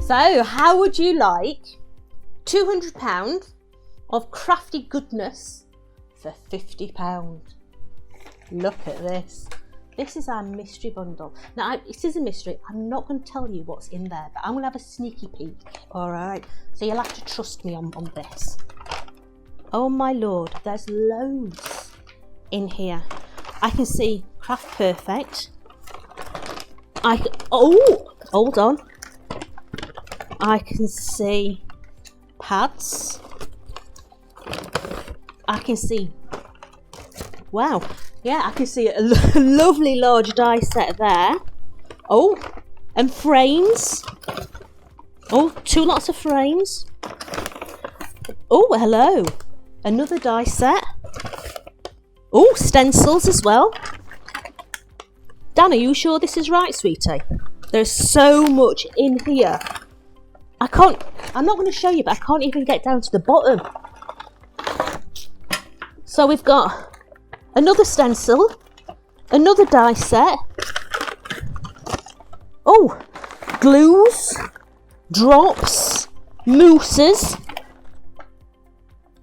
So how would you like £200 of crafty goodness for £50? Look at this. This is our mystery bundle. Now, it is a mystery. I'm not going to tell you what's in there, but I'm going to have a sneaky peek. All right. So you'll have to trust me on this. Oh my Lord, there's loads in here. I can see Craft Perfect. Oh, hold on. I can see pads. I can see, wow. Yeah, I can see a lovely large die set there. Oh, and frames. Oh, 2 lots of frames. Oh, hello. Another die set. Oh, stencils as well. Dan, are you sure this is right, sweetie? There's so much in here. I'm not going to show you, but I can't even get down to the bottom. So we've got another stencil, another die set. Oh, glues, drops, mousses.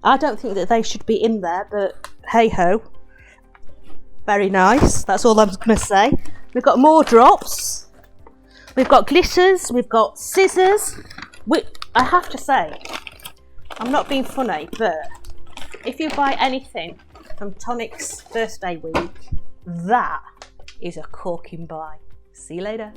I don't think that they should be in there, but hey ho. Very nice, that's all I'm going to say. We've got more drops. We've got glitters, we've got scissors. I have to say, I'm not being funny, but if you buy anything from Tonic's birthday week, that is a corking buy. See you later.